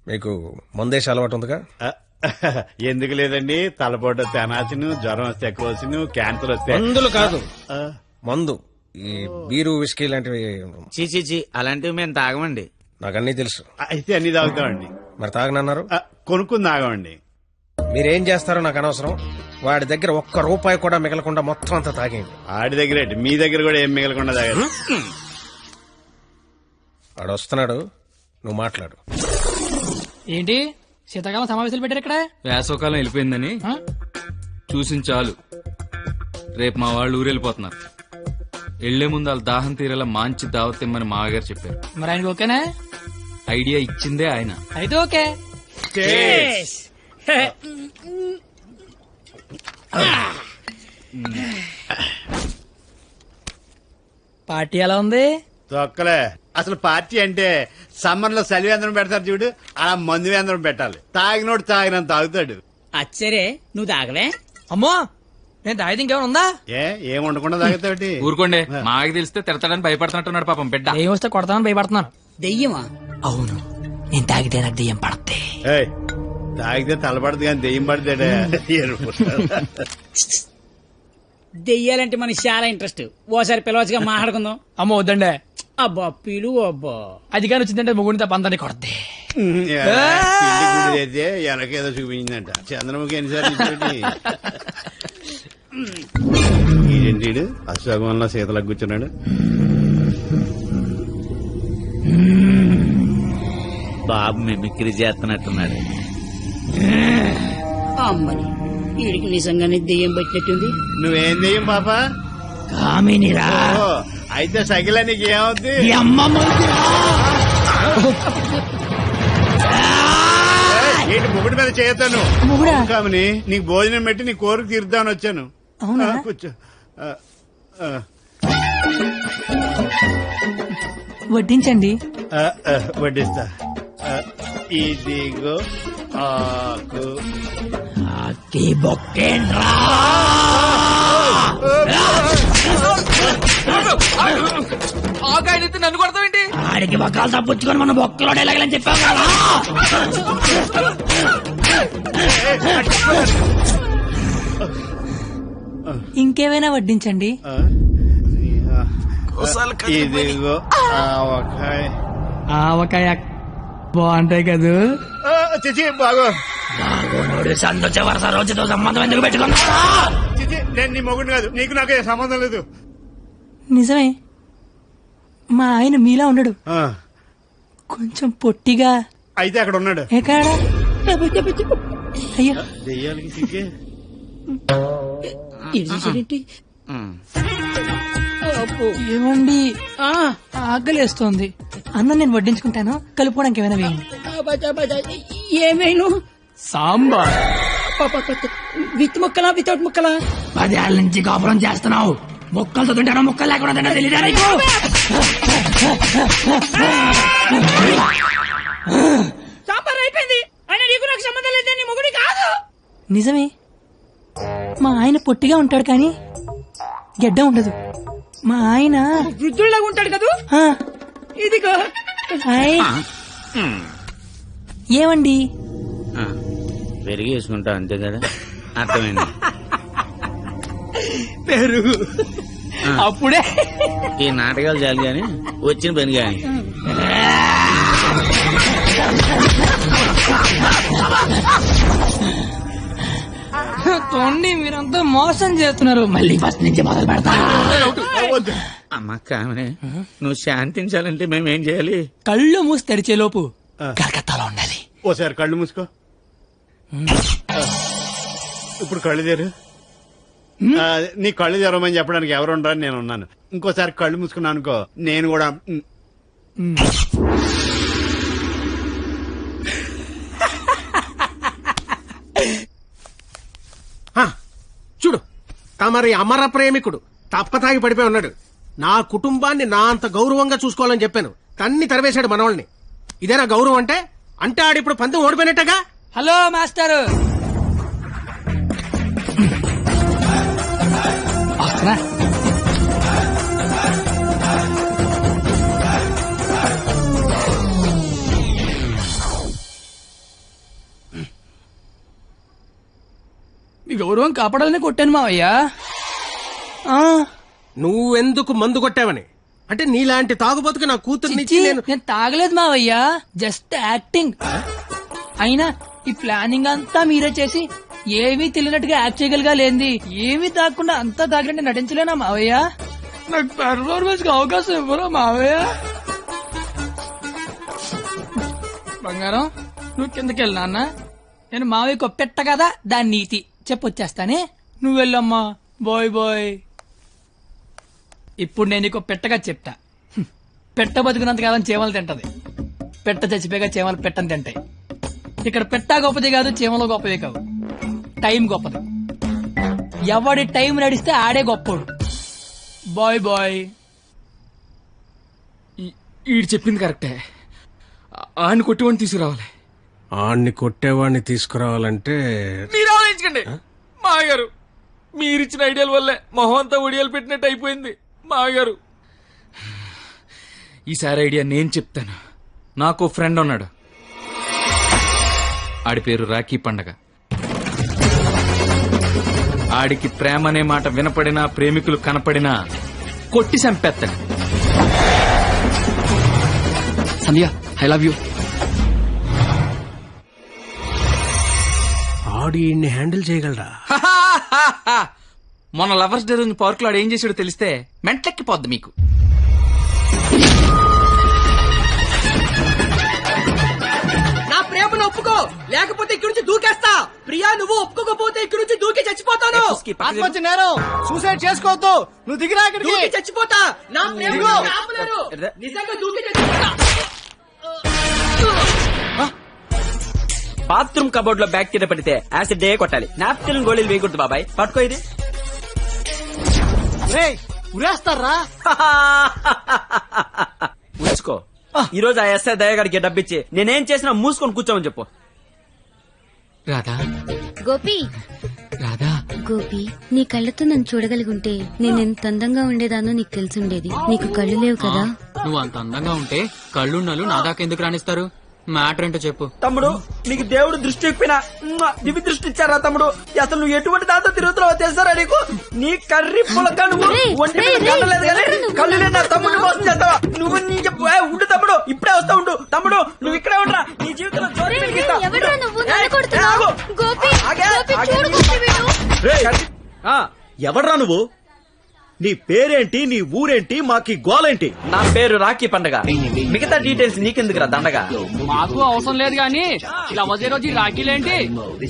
మీకు మందేసి అలవాటు ఉందిగా? ఎందుకు లేదండి, తలపోట తెనాసిను, జ్వరం వస్తే కోసిను, క్యాన్సర్ వస్తే మందులు కాదు, మందు. ఈ బీరు విస్కీ లాంటివి చీ అలాంటివి మేము తాగమండి. నాకు అన్నీ తెలుసు. అయితే అన్ని తాగుతామండి. మరి తాగనన్నారు? కొనుక్కుని తాగమండి. మీరేం చేస్తారో నాకు అనవసరం. వాడి దగ్గర ఒక్క రూపాయి కూడా మిగలకుండా మొత్తం అంతా తాగేయండి. ఆడి దగ్గర మీ దగ్గర కూడా ఏం మిగలకుండా తాగారు. వాడు వస్తున్నాడు, నువ్వు మాట్లాడు. ఏంటి శీతాకాలం సమావేశాలు పెట్టారు ఇక్కడ? వేసవకాలం వెళ్ళిపోయిందని చూసించాలు. రేపు మా వాళ్ళు ఊరెళ్ళిపోతున్నారు. వెళ్లే ముందు వాళ్ళ దాహం తీరేలా మంచి దావత్ ఇమ్మని మామగారు చెప్పారు. మరి ఆయనకి ఓకేనా? ఐడియా ఇచ్చిందే ఆయన. అయితే ఓకే. పార్టీ ఎలా ఉంది? తొక్కలే. అసలు పార్టీ అంటే సమ్మర్ లో చలివేంద్రం పెడతారు చూడు, అలా మందు వేంద్రం పెట్టాలి. తాగినోడు తాగినంత తాగుతాడు. అచ్చరే నువ్వు తాగలే? అమ్మో, నేను తాగితే ఇంకేమైనా ఉందా? ఏం ఉండకుండా తాగుతాడు. ఊరుకోండి, మాకు తెలిస్తే తిడతాడని భయపడుతున్నట్టున్నాడు పాపం బిడ్డ. దెయ్యం వస్తే కొడతామని భయపడుతున్నాను. దెయ్యమా? అవును, నేను తాగితే నాకు దెయ్యం పడద్ది. తాగితే తలపడదు కానీ దెయ్యం పడతాడే. దెయ్యాలంటే మనకి చాలా ఇంట్రెస్ట్. ఓసారి పిలవచ్చుగా మాట్లాడుకుందాం. అమ్మో వద్దండి. అబ్బా పిలు. అబ్బా అది కానీ వచ్చిందంటే ముగ్గురితో పంతాన్ని కొడద్ది. అయితే ఎనకేదో చూపించిందంట. చంద్రముఖి ఎన్నిసార్లు ఏంటి అశ్వగంలో సీతలకు కూర్చున్నాడు. బాబు మిమిక్రీ చేస్తున్నట్టున్నాడు. అమ్మని వీడికి నిజంగానే దెయ్యం పట్టినట్టుంది. నువ్వేం దెయ్యం పాపా? కామినిరా. అయితే సగిల నీకు ఏమవుద్ది? ఏంటి ముగుడి మీద చేయతాను కామని? నీకు భోజనం పెట్టి నీ కోరిక తీర్దామని వచ్చాను. కూర్చో. వడ్డించండి. వడ్డిస్తా. ఇదిగో ఆకు. ఆకాయనైతే నన్ను కొడతావేంటి? ఆడికి బొక్కలు తప్పించుకొని మన బొక్కలో ఎలాగలని చెప్పావు కదా. ఇంకేమైనా వడ్డించండి. ఇదిగో ఆవకాయ. ఆవకాయ బాగుంటాయి కదూ? చిచి బాగో. సంతోష వరుస రోజుతో సంబంధం ఎందుకు పెట్టుకున్నా? చిచి నేను నీ మొగుడు కాదు, నీకు నాకు సంబంధం లేదు. నిజమే, మా ఆయన మీలా ఉండడు, కొంచెం పొట్టిగా. అయితే అక్కడ ఉన్నాడు. ఎక్కడ? అయ్యో దెయ్యాలకి సిగ్గే. ఏమండి, ఆకలేస్తోంది. అన్నం నేను వడ్డించుకుంటాను, కలుపుకోవడానికి ఏమైనా వేయండి. ఏమైనా సాంబార్. విత్ ముక్కలా వితౌట్ ముక్కలా? 10 ఏళ్ల నుంచి కాపురం చేస్తున్నావు, ముక్కలతో తింటానో ముక్కలు లేకుండా తింటా తెలియదా నీకు? సాంబార్ అయిపోయింది. అయినా నీకు నాకు సంబంధం లేదే, నీ మొగుడి కాదు. నిజమే, మా ఆయన పొట్టిగా ఉంటాడు కానీ గెడ్డ ఉండదు. మా ఆయన వృద్ధుల్లాగా ఉంటాడు కదూ. ఇదిగో. ఏమండి, పెరిగి వేసుకుంటా అంతే కదా, అర్థమైంది. పెరుగు అప్పుడే. ఈ నాటకాలు చాలు గాని వచ్చిన పని గాని. తోండి, మీరంతా మోసం చేస్తున్నారు. మళ్ళీ ఫస్ట్ నుంచి మొదలు పెడతా. అమ్మ కామనే, నువ్వు శాంతించాలంటే మేమేం చేయాలి? కళ్ళు మూసి తెరిచే లోపు కలకత్తాలో ఉండాలి. ఓసారి కళ్ళు మూసుకో. ఇప్పుడు కళ్ళు తెరు. నీ కళ్ళు తెరవమని చెప్పడానికి ఎవరు ఉండరని నేను ఉన్నాను. ఇంకోసారి కళ్ళు మూసుకున్నా అనుకో, నేను కూడా. చూడు, తమరి అమర ప్రేమికుడు తప్పతాగి పడిపోయి ఉన్నాడు. నా కుటుంబాన్ని నా అంత గౌరవంగా చూసుకోవాలని చెప్పాను, తన్ని తరివేశాడు మనవాళ్ళని. ఇదేనా గౌరవం అంటే? అంటే ఆడిప్పుడు పందెం ఓడిపోయినట్టుగా. హలో మాస్టర్, మీ గౌరవం కాపాడాలని కొట్టాను మావయ్య. నువ్వెందుకు మందు కొట్టావని? అంటే నీలాంటి తాగుబోతుకి నా కూతుర్నిచ్చి నేను నేను తాగలేదు మావయ్య, జస్ట్ యాక్టింగ్. అయినా ఈ ప్లానింగ్ అంతా మీరే చేసి ఏమీ తెలియనట్టుగా యాక్ట్ చేయగలిగా లేంది. ఏమీ తాగకుండా అంతా తాగినట్టు నటించలేనా మావయ్య? నాకు పెర్ఫార్మెన్స్ కి అవకాశం ఇవ్వరా మావయ్య? బంగారం, నువ్వు కిందకి వెళ్ళు నాన్న. నేను మావయ్యకు పెట్ట కదా, దాని నీతి చెప్పొచ్చేస్తానే. నువ్వు వెళ్ళమ్మా. Bye bye. ఇప్పుడు నేను నీకు పెట్టగా చెప్తా. పెట్ట బతుకున్నంత కాలం చీమలు తింటది, పెట్ట చచ్చిపోయాక చీమలు పెట్టని తింటాయి. ఇక్కడ పెట్ట గొప్పది కాదు, చీమలు గొప్పది కావు, టైం గొప్పది. ఎవడి టైం నడిస్తే ఆడే గొప్పోడు. Bye bye. ఈడు చెప్పింది కరెక్టే. ఆడిని కొట్టివాడిని తీసుకురావాలి. ఆడిని కొట్టేవాడిని తీసుకురావాలంటే మీరు ఆలోచించండి మాగారు. మీరిచ్చిన ఐడియాల వల్లే మొహం అంతా ఒడియాలు పెట్టినట్టు అయిపోయింది మాగారు. ఈసారి ఐడియా నేను చెప్తాను. నాకు ఫ్రెండ్ ఉన్నాడు, ఆడి పేరు రాఖీ పండగ. ఆడికి ప్రేమ అనే మాట వినపడినా, ప్రేమికులు కనపడినా కొట్టి చంపేస్తాడు. సంధ్య, ఐ లవ్ యూ. ఆడి ఈయన్ని హ్యాండిల్ చేయగలరా? మొన్న లవర్స్ డే రోజు పార్క్ లో ఆడు ఏం చేసాడో తెలిస్తే మెంటలెక్కిపోద్ది మీకు. నా ప్రేమను ఒప్పుకో, లేకపోతే ఇక్కడి నుంచి దూకేస్తా. ప్రియా, నువ్వు ఒప్పుకోకపోతే ఇక్కడి నుంచి దూకి చచ్చిపోతాను. ఆత్మహత్య నేరం, సూసైడ్ చేసుకోవద్దు. నువ్వు దిగిరా ఇక్కడికి. దూకి చచ్చిపోతా. నా ప్రేమను ఆపలేరు. నిజంగా దూకి చచ్చిపోతా. బాత్రూమ్ కబోర్డ్ లో బ్యాక్టీరియా పడితే యాసిడ్ డే కొట్టాలి. నాప్కిన్ గోళీలు వేయకూడదు బాబాయ్. పట్టుకో ఇది. ఉరేస్తారా? ఉంచుకో. ఈ రోజు ఆ ఎస్ఐ దయగాడికి డబ్బిచ్చి నేనేం చేసినా మూసుకొని కూర్చోమని చెప్పు. రాధా, గోపి, రాధా, గోపి, నీ కళ్ళతో నన్ను చూడగలిగుంటే నేనెంత అందంగా ఉండేదానో నీకు తెలిసుండేది. నీకు కళ్ళు లేవు కదా. నువ్వు అంత అందంగా ఉంటే కళ్ళున్నలు నా దాకా ఎందుకు రాణిస్తారు? మ్యాటర్ ఏంటో చెప్పు. తమ్ముడు, నీకు దేవుడు దృష్టి ఇప్పినా దివి దృష్టి ఇచ్చారా తమ్ముడు? అసలు నువ్వు ఎటువంటి దాంతో తిరుగుతున్నావో తెలుసారా నీకు? నీ కర్రీ పులక నువ్వు ఒంటి మీద కళ్ళలేదు కానీ కళ్ళు లేదా తమ్ముడు మోసం చేస్తావా నువ్వు? నీ ఉండు తమ్ముడు, ఇప్పుడే వస్తా ఉండు. తమ్ముడు, నువ్వు ఇక్కడే ఉండరా. నీ జీవితంలో జోలి పెరిగిస్తా. ఎవడ్రా నువ్వు? నీ పేరేంటి, నీ ఊరేంటి, మాకి గోలేంటి? నా పేరు రాఖీ పండగ. మిగతా డీటెయిల్స్ నీకెందుకురా దండగా? మాకు అవసరం లేదు గానీ ఇలా వచ్చే రోజు రాఖీలేంటి?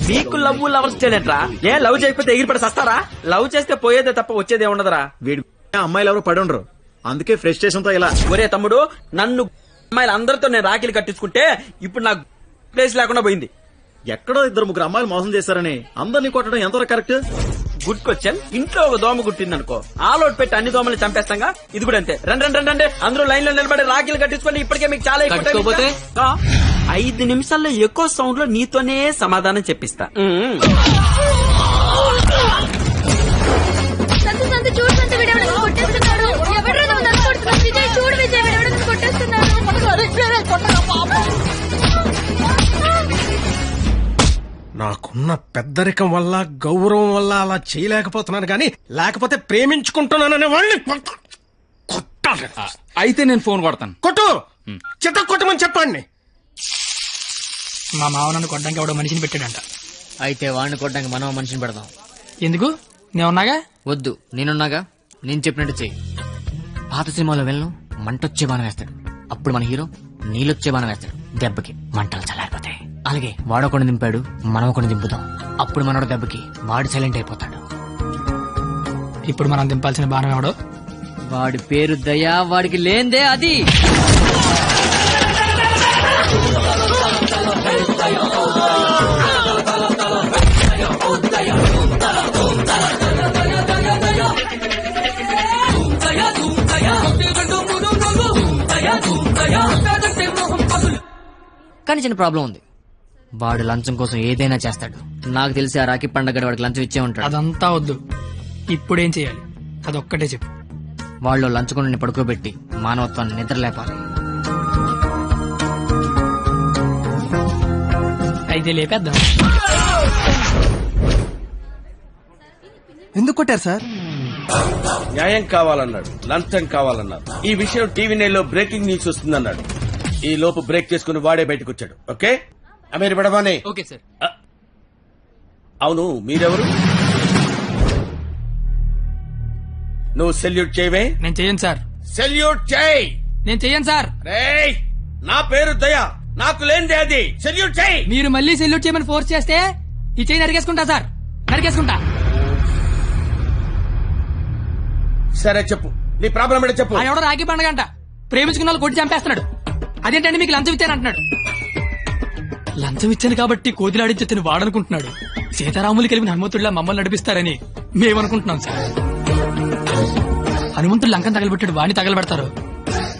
నీకు లవ్ లవర్స్ చేయలేంట్రా? ఏ లవ్ చేయకపోతే ఎగిరిపడి సస్తారా? లవ్ చేస్తే పోయేదే తప్ప వచ్చేదే ఉండదురా. వీడి అమ్మాయిలు ఎవరు పడి ఉండరు, అందుకే ఫ్రస్ట్రేషన్ తో ఇలా. ఒరే తమ్ముడు, నన్ను అమ్మాయిలు అందరితో నేను రాఖీలు కట్టించుకుంటే ఇప్పుడు నాకు ప్లేస్ లేకుండా పోయింది. ఎక్కడో 2-3 అమ్మాయిలు మోసం చేశారని అందరినీ కొట్టడం ఎంతవరకు కరెక్ట్? Good question. ఇంట్లో ఒక దోమ కుట్టిందనుకో, ఆలోట్ పెట్టి అన్ని దోమల్ని చంపేస్తాగా. ఇది కూడా అంతే. రండి అందరూ లైన్ లో నిలబడి రాఖీలు కట్టించుకోండి. ఇప్పటికే మీకు చాలా ఎక్కువ. 5 నిమిషాల్లో ఎక్కువ సౌండ్ లో నీతోనే సమాధానం చెప్పిస్తా. నాకున్న పెద్దరికం వల్ల, గౌరవం వల్ల అలా చేయలేకపోతున్నాను గాని, లేకపోతే ప్రేమించుకుంటున్నాననే వాళ్ళని కొట్టాలి. అయితే నేను ఫోన్ కొడతాను. కొట్టు, చిత్త కొట్టమని చెప్పండి. మా మావ నన్ను కొట్టడానికి ఎవడో మనిషిని పెట్టాడంట. అయితే వాడిని కొట్టడానికి మనం మనిషిని పెడదాం. ఎందుకు? నేనున్నాగా. వద్దు, నేనున్నాగా. నేను చెప్పినట్టు చెయ్యి. పాత సినిమాలో వెళ్ళను మంటొచ్చే బాణం వేస్తాడు, అప్పుడు మన హీరో నీళ్ళొచ్చే బాణం వేస్తాడు. దెబ్బకి మంటలు చల్లారిపోతాయి. అలాగే వాడొకడిని దింపాడు, మనం ఒకడిని దింపుదాం. అప్పుడు మనోడు దెబ్బకి వాడు సైలెంట్ అయిపోతాడు. ఇప్పుడు మనం దింపాల్సిన బాణం ఎవడో? వాడి పేరు దయా, వాడికి లేందే అది. కానీ చిన్న ప్రాబ్లం ఉంది. వాడు లంచం కోసం ఏదైనా చేస్తాడు. నాకు తెలిసి ఆ రాఖీ పండగ వాడికి లంచం ఇచ్చే ఉంటాడు. అదంతా వద్దు, ఇప్పుడేం చేయాలి అదొక్కటే చెప్పు. వాళ్ళు లంచుకొని పడుకోబెట్టి మానవత్వాన్ని నిద్ర లేపాలి. అయితే లేపేద్దాం. ఎందుకు కొట్టారు సార్? న్యాయం కావాలన్నాడు, లంచం కావాలన్నారు. ఈ విషయం టీవీ నైన్లో బ్రేకింగ్ న్యూస్ వస్తుందన్నాడు. ఈ లోపు బ్రేక్ చేసుకుని వాడే బయటకు వచ్చాడు. ఓకే అమీర్ బడవానే. Okay sir. అవును, మీరెవరు? నువ్వు సెల్యూట్ చేయవే? నేను చెయ్యను సార్. సెల్యూట్ చేయి. నేను చెయ్యను సార్. రేయ్, నా పేరు దయా, నాకు లేనిదే అది. సెల్యూట్ చేయి. మీరు మళ్ళీ సెల్యూట్ చేయమని ఫోర్స్ చేస్తే ఈ చెయ్యి నరికేసుకుంటా సార్, నరికేసుకుంటా. సరే చెప్పు, నీ ప్రాబ్లం ఏంటో చెప్పు. ఎవడో రాఖీ పండగంట ప్రేమించుకున్న వాళ్ళు కొట్టి చంపేస్తున్నాడు. అదేంటంటే మీకు లంచం ఇచ్చాను అంటున్నాడు. లంచం ఇచ్చాను కాబట్టి కోతిలాడించి తిని వాడనుకుంటున్నాడు. సీతారాములు కలిపిన హనుమంతుడిలా మమ్మల్ని నడిపిస్తారని మేమనుకుంటున్నాం సార్. హనుమంతుడు లంకం తగలబెట్టాడు, వాడిని తగలబెడతారు.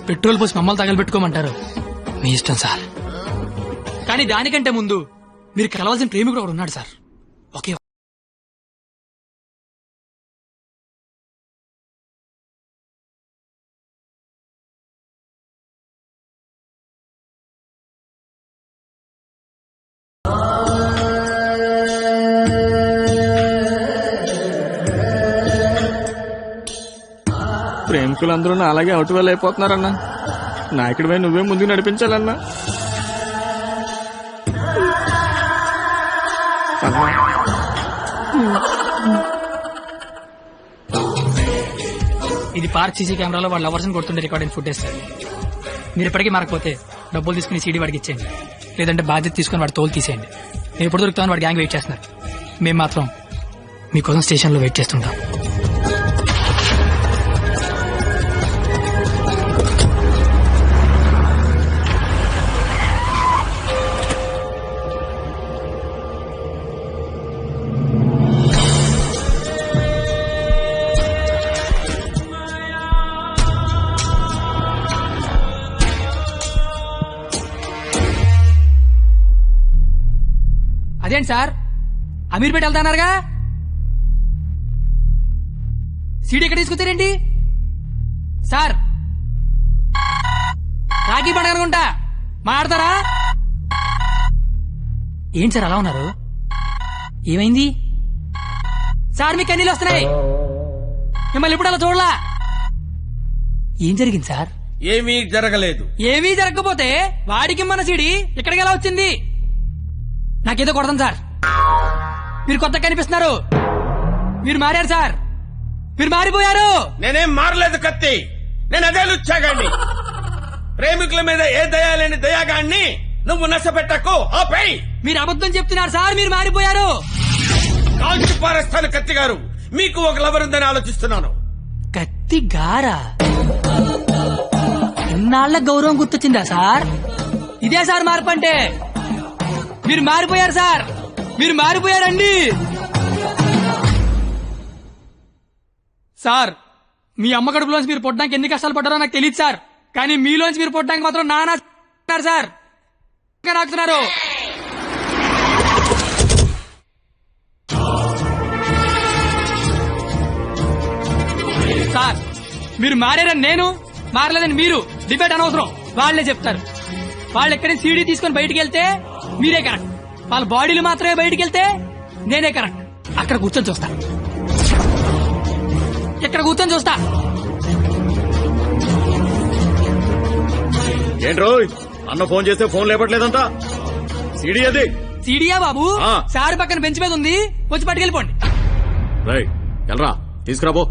పెట్రోల్ పోసి మమ్మల్ని తగలబెట్టుకోమంటారు. మీ ఇష్టం సార్. కానీ దానికంటే ముందు మీరు కలవాల్సిన ప్రేమికుడు ఒకడు ఉన్నాడు సార్. ఓకే. ప్రేమికులందరూ నా అలాగే అవుట్ వెల్ అయిపోతున్నారన్నా. నాయకుడిపై నువ్వే ముందుకు నడిపించాలన్నా. ఇది పార్క్ సీసీ కెమెరాలో వాళ్ళ లవర్స్ కొడుతుండే రికార్డింగ్ ఫుటేజ్ సార్. మీరు ఇప్పటికీ మారకపోతే డబ్బులు తీసుకుని సీడీ వాడికి ఇచ్చేయండి, లేదంటే బాధ్యత తీసుకుని వాడి తోలు తీసేయండి. నేను ఎప్పుడు దొరుకుతామని వాడి గ్యాంగ్ వెయిట్ చేస్తున్నారు. మేము మాత్రం మీకోసం స్టేషన్లో వెయిట్ చేస్తుంటాం. అదేంటి సార్, అమీర్పేట వెళ్తానారుగా, సీడీ ఎక్కడ తీసుకొచ్చారేంటి సార్? రాఖీ పండుగ అనుకుంటా, మాట్లాడతారా? ఏంటి సార్ అలా ఉన్నారు? ఏమైంది సార్? మీకు కన్నీళ్ళు వస్తున్నాయి. మిమ్మల్ని ఇప్పుడు అలా చూడలా. ఏం జరిగింది సార్? ఏమీ జరగలేదు. ఏమీ జరగకపోతే వాడికి మన సీడీ ఇక్కడికి ఎలా వచ్చింది? నాకేదో కొడతాం సార్. మీరు కొత్తగా కనిపిస్తున్నారు. మీరు మారారు సార్, మీరు మారిపోయారు. నేనేం మారలేదు కత్తి, నేను అదే లుచ్చాగాన్ని. ప్రేమికుల మీద ఏ దయా లేని దయాగాన్ని నువ్వు నష్టపెట్టకు. ఆపై మీరు అబద్ధం చెప్తున్నారు సార్, మీరు మారిపోయారు. కాల్చి పారేస్తాను కత్తి గారు. మీకు ఒక లవర్ ఉందని ఆలోచిస్తున్నాను. కత్తి గారా? ఇన్నాళ్ల గౌరవం గుర్తొచ్చిందా సార్? ఇదే సార్ మార్పు అంటే. మీరు మారిపోయారు సార్, మీరు మారిపోయారండి సార్. మీ అమ్మ కడుపులోంచి మీరు పుట్టడానికి ఎన్ని కష్టాలు పడ్డారో నాకు తెలియదు సార్, కానీ మీలోంచి మీరు పుట్టడానికి మాత్రం నానా సార్ నాకుతున్నారు. సార్ మీరు మారారని నేను, మారలేదని మీరు డిబేట్ అనవసరం. వాళ్లే చెప్తారు. వాళ్ళు ఎక్కడి సీడీ తీసుకుని బయటికి వెళ్తే మీరే కరెక్ట్, వాళ్ళ బాడీలు మాత్రమే బయటికి వెళ్తే నేనే కరెక్ట్. అక్కడ కూర్చొని చూస్తా, ఇక్కడ కూర్చొని చూస్తా. ఏంట్రో అన్న ఫోన్ చేస్తే ఫోన్ లేపట్లేదంతా. సీడీ అది. సీడీయా బాబు? సార్ పక్కన బెంచ్ మీద ఉంది, వచ్చి పట్టుకెళ్ళిపోండి. రైట్ ఎల్రా, తీసుకురాబో.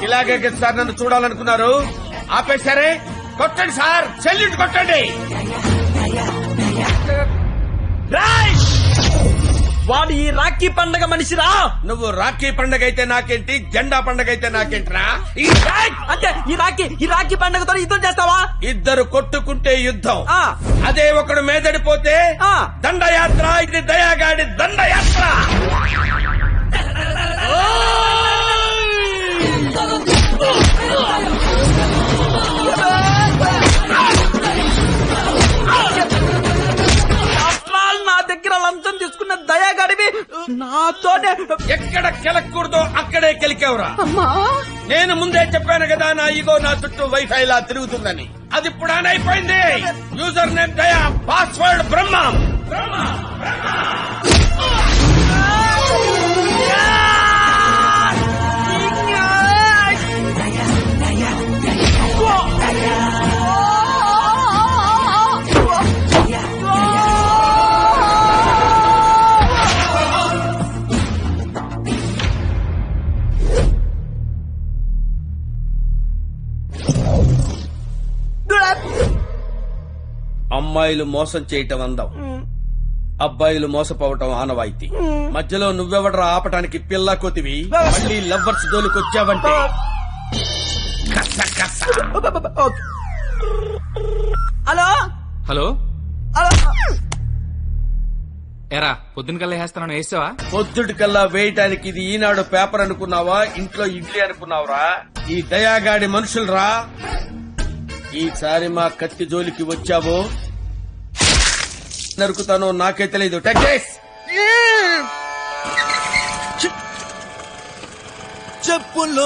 ఇలాగే సార్ నన్ను చూడాలనుకున్నారు, ఆపేశారే. కొట్టండి సార్, సెల్యూట్ కొట్టండి. వాడు ఈ రాఖీ పండగ మనిషిరా. నువ్వు రాఖీ పండగ అయితే నాకేంటి, జెండా పండగ అయితే నాకేంటిరా? అంటే ఈ రాఖీ పండగతో యుద్ధం చేస్తావా? ఇద్దరు కొట్టుకుంటే యుద్ధం, ఆ. అదే ఒకడు మేదడిపోతే ఆ. దండయాత్ర. ఇది దయాగాడి దండయాత్ర. నా దగ్గర లంచం తీసుకున్న దయాగాడివి నాతోనే ఎక్కడ కెలకూడదో అక్కడే కెలికేవరా. నేను ముందే చెప్పాను కదా, నా ఈగో నా చుట్టూ వైఫై లా తిరుగుతుందని. అది ఇప్పుడు ఆన్ అయిపోయింది. యూజర్ నేమ్ దయా, పాస్వర్డ్ బ్రహ్మ. అమ్మాయిలు మోసం చేయటం అందం, అబ్బాయిలు మోసపోవటం ఆనవాయితీ. మధ్యలో నువ్వెవడరా ఆపటానికి పిల్ల కొతివి? మళ్ళీ లవ్వర్స్ దోలికొచ్చావంటే హలో హలో ఎరా పొద్దున కల్లా వేస్తాను, వేసావా? పొద్దుటి కల్లా వేయటానికి ఇది ఈనాడు పేపర్ అనుకున్నావా, ఇంట్లో ఇడ్లీ అనుకున్నావురా? ఈ దయాగాడి మనుషులరా. ఈసారి మా కత్తి జోలికి వచ్చావో నరుకుతానో నాకే తెలీదు. చెప్పుల్లో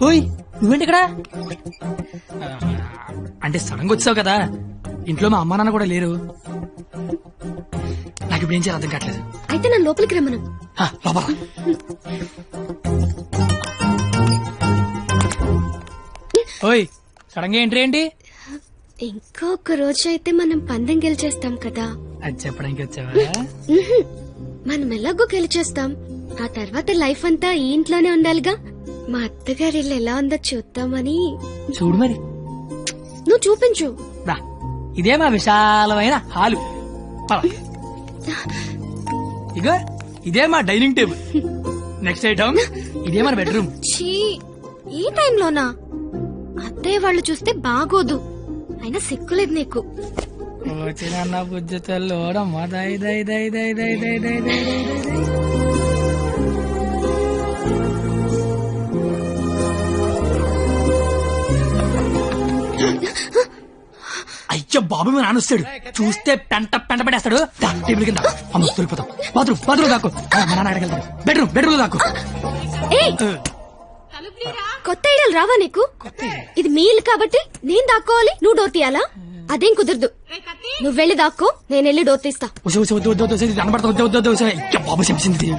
ఓయ్ నువ్వేంటి ఇక్కడ? అంటే సడన్ గా వచ్చావు కదా, ఇంట్లో మా అమ్మా నాన్న కూడా లేరు. నాకు ఇప్పుడు ఏం చేయాలి అర్థం కావట్లేదు. అయితే నన్ను లోపలికి రమ్మను. లోపల ఓయ్ సడన్ గా ఎంట్రీ ఏంటి? ఇంకొక రోజు అయితే మనం పందెం గెలిచేస్తాం కదా. అది చెప్పడానికి వచ్చావా? మనం ఎలాగో గెలిచేస్తాం, ఆ తర్వాత లైఫ్ అంతా ఈ ఇంట్లోనే ఉండాలిగా. మా అత్తగారి ఇల్లు ఎలా ఉందో చూద్దామని. చూడు మరి. నువ్వు చూపించు. రా, ఇదే మా విశాలమైన హాలు. ఇగో ఇదే మా డైనింగ్ టేబుల్. నెక్స్ట్ ఐటమ్ ఇదే మన బెడ్రూమ్. ఛీ, ఈ టైంలోనా? అత్తయ్య వాళ్ళు చూస్తే బాగోదు. అయినా సిక్కులేదు నీకు. చిన్న బుజ్జతల్లోడమ్మా దై దై దై దై దై దై దై దై దై. అయ్యో బాబు మీ నాన్న వస్తాడు, చూస్తే పెంట పడేస్తాడు. టేబుల్ కింద అమ్మ దొరికిపోతాం. బాత్రూమ్ దాకు. మా నాన్న అక్కడికి వెళ్తాడు. బెడ్రూమ్ దాకు. కొత్త ఐడియాలు రావా నీకు? ఇది మీ ఇల్లు కాబట్టి నేను దాక్కోవాలి, నువ్వు డోర్ తీయాలా? అదేం కుదరదు. నువ్వు వెళ్ళి దాక్కో, నేను వెళ్ళి డోర్ తీస్తా. బాబు చెప్పింది.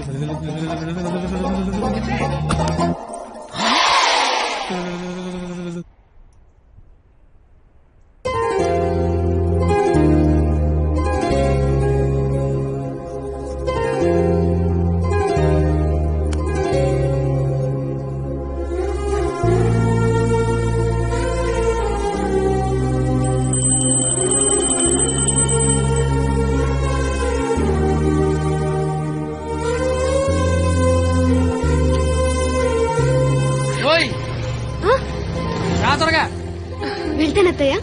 వెళ్తానత్తయ్య.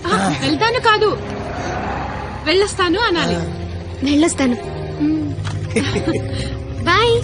వెళ్తాను కాదు, వెళ్ళొస్తాను అనాలి. వెళ్ళొస్తాను. బాయ్.